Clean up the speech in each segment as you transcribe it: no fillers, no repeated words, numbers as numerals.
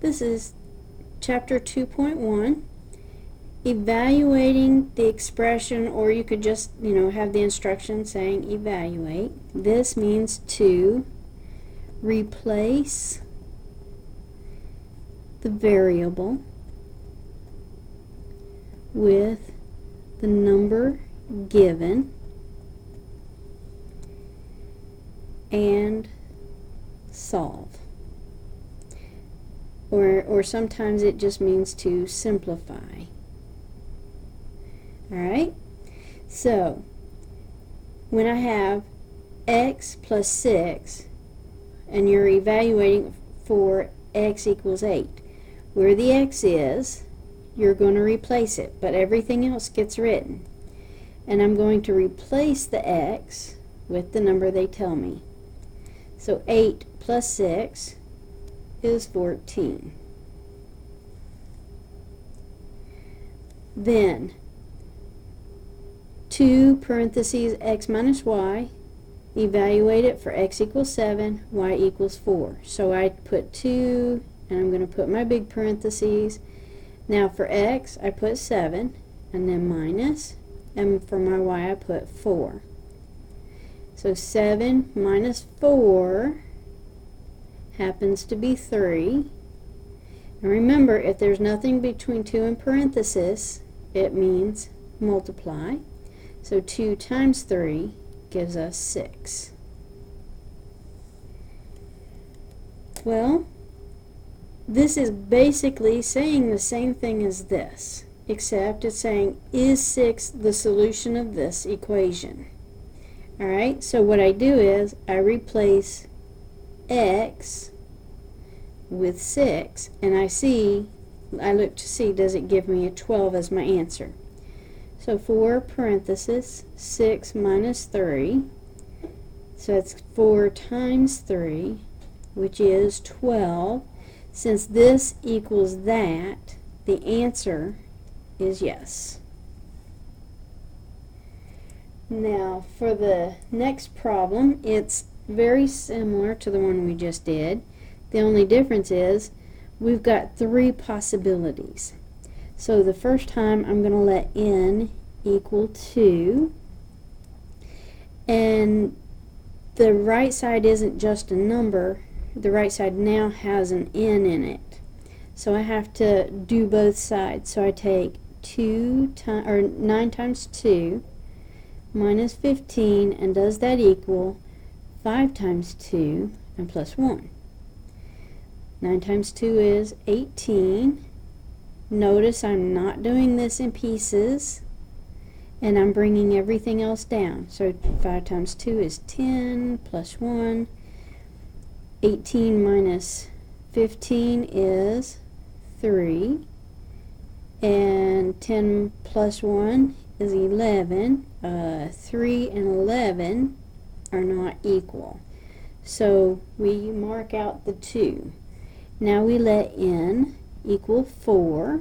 This is chapter 2.1, evaluating the expression, or you could just, have the instruction saying evaluate. This means to replace the variable with the number given and solve. Or sometimes it just means to simplify. Alright? So, when I have x plus 6, and you're evaluating for x equals 8, where the x is, you're going to replace it, but everything else gets written. And I'm going to replace the x with the number they tell me. So 8 plus 6 is 14. Then 2 parentheses x minus y, evaluate it for x equals 7, y equals 4. So I put 2, and I'm going to put my big parentheses. Now for x, I put 7, and then minus, and for my y, I put 4. So 7 minus 4 happens to be 3. And remember, if there's nothing between 2 and parentheses, it means multiply. So 2 times 3 gives us 6. Well, this is basically saying the same thing as this, except it's saying, is 6 the solution of this equation? Alright, so what I do is I replace x with 6, and I look to see, does it give me a 12 as my answer? So 4 parentheses, 6 minus 3, so it's 4 times 3, which is 12. Since this equals that, the answer is yes. Now for the next problem, it's very similar to the one we just did. The only difference is we've got 3 possibilities. So the first time I'm going to let n equal 2, and the right side isn't just a number, the right side now has an n in it. So I have to do both sides. So I take 9 times 2 minus 15, and does that equal 5 times 2 and plus 1? 9 times 2 is 18. Notice I'm not doing this in pieces, and I'm bringing everything else down. So 5 times 2 is 10 plus 1. 18 minus 15 is 3. And 10 plus 1 is 11. 3 and 11 are not equal. So we mark out the 2. Now we let n equal 4.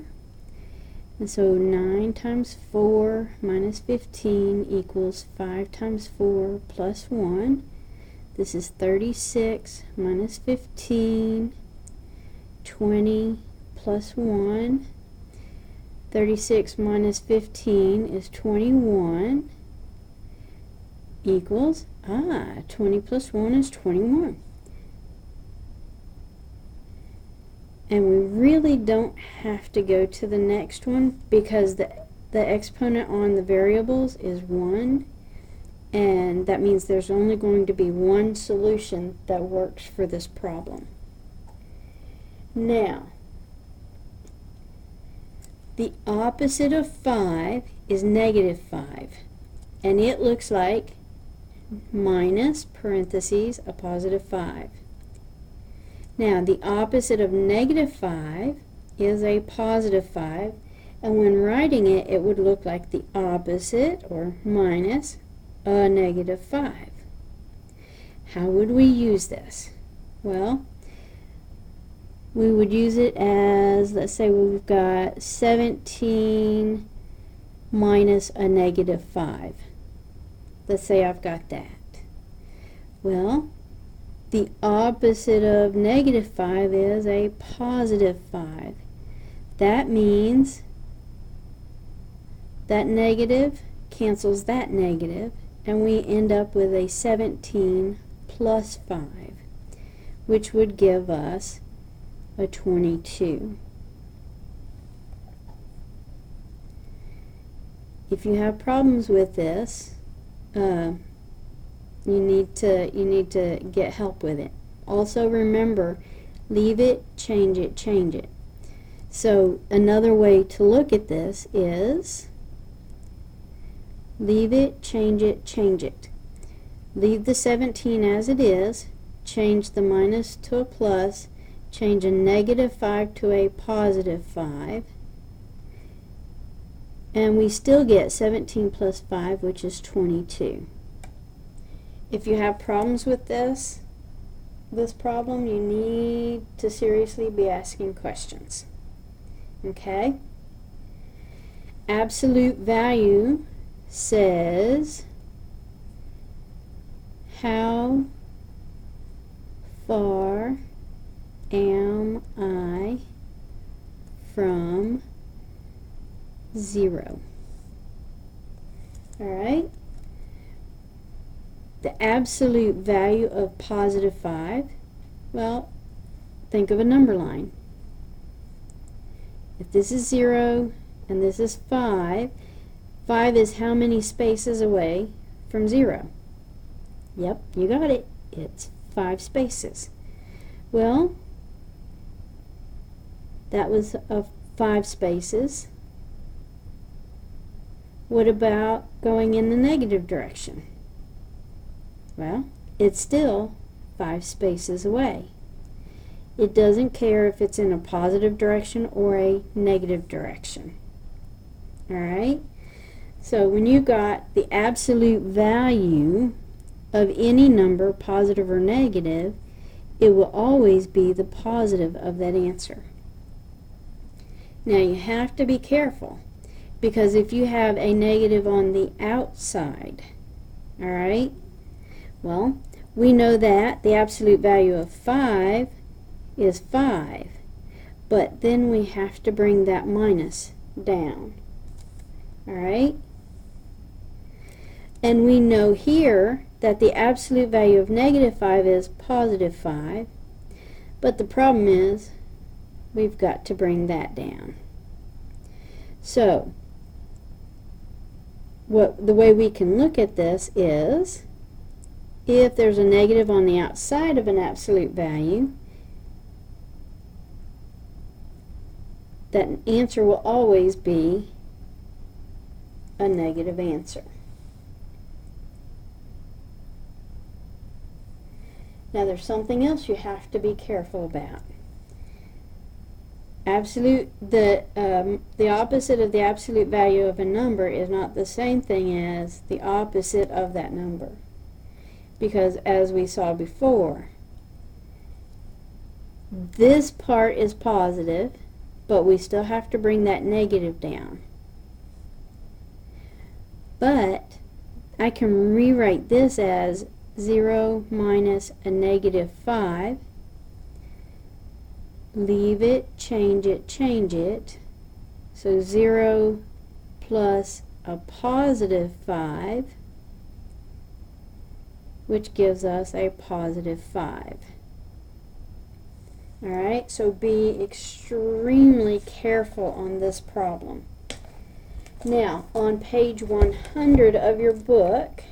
And so 9 times 4 minus 15 equals 5 times 4 plus 1. This is 36 minus 15, 20 plus 1. 36 minus 15 is 21, equals, 20 plus 1 is 21. And we really don't have to go to the next one, because the exponent on the variables is 1, and that means there's only going to be one solution that works for this problem. Now, the opposite of 5 is negative 5, and it looks like minus parentheses a positive 5. Now, the opposite of negative 5 is a positive 5, and when writing it, it would look like the opposite, or minus, a negative 5. How would we use this? Well, we would use it as, let's say we've got 17 minus a negative 5. Let's say I've got that. Well, the opposite of negative 5 is a positive 5. That means that negative cancels that negative, and we end up with a 17 plus 5, which would give us a 22. If you have problems with this, you need to get help with it. Also remember, leave it, change it, change it. So another way to look at this is leave it, change it, change it. Leave the 17 as it is, change the minus to a plus, change a negative 5 to a positive 5, and we still get 17 plus 5, which is 22. If you have problems with this problem, you need to seriously be asking questions. Okay? Absolute value says how far am I from 0? Alright? The absolute value of positive 5, well, think of a number line. If this is 0 and this is 5, 5 is how many spaces away from 0? Yep, you got it. It's 5 spaces. Well, that was 5 spaces. What about going in the negative direction? Well, it's still 5 spaces away. It doesn't care if it's in a positive direction or a negative direction. Alright? So when you got the absolute value of any number, positive or negative, it will always be the positive of that answer. Now you have to be careful, because if you have a negative on the outside, alright, well, we know that the absolute value of 5 is 5, but then we have to bring that minus down. Alright? And we know here that the absolute value of negative 5 is positive 5, but the problem is we've got to bring that down. So, the way we can look at this is, if there's a negative on the outside of an absolute value, that answer will always be a negative answer. Now there's something else you have to be careful about. The opposite of the absolute value of a number is not the same thing as the opposite of that number. Because as we saw before, this part is positive, but we still have to bring that negative down. But I can rewrite this as 0 minus a negative 5. Leave it, change it, change it. So 0 plus a positive 5, which gives us a positive 5. Alright, so be extremely careful on this problem. Now, on page 100 of your book,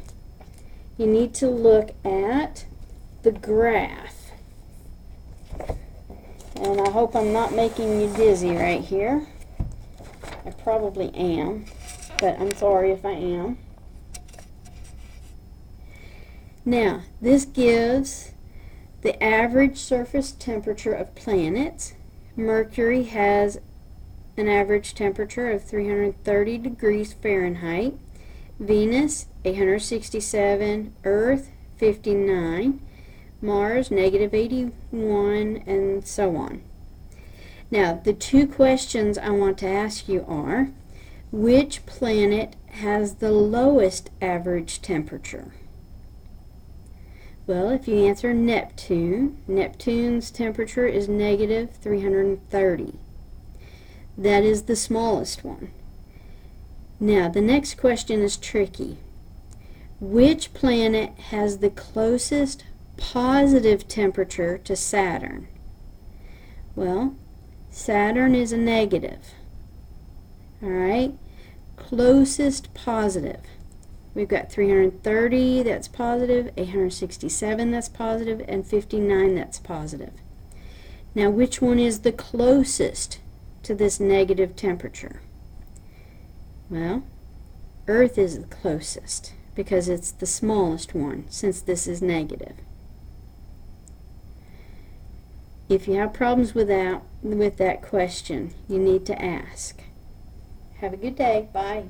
you need to look at the graph. And I hope I'm not making you dizzy right here. I probably am, but I'm sorry if I am. Now, this gives the average surface temperature of planets. Mercury has an average temperature of 330 degrees Fahrenheit. Venus, 867. Earth, 59. Mars, negative 81, and so on. Now, the two questions I want to ask you are, which planet has the lowest average temperature? Well, if you answer Neptune, Neptune's temperature is negative 330. That is the smallest one. Now, the next question is tricky. Which planet has the closest positive temperature to Saturn? Well, Saturn is a negative. Alright? Closest positive. We've got 330, that's positive, 867, that's positive, and 59, that's positive. Now, which one is the closest to this negative temperature? Well, Earth is the closest because it's the smallest one since this is negative. If you have problems with that question, you need to ask. Have a good day. Bye.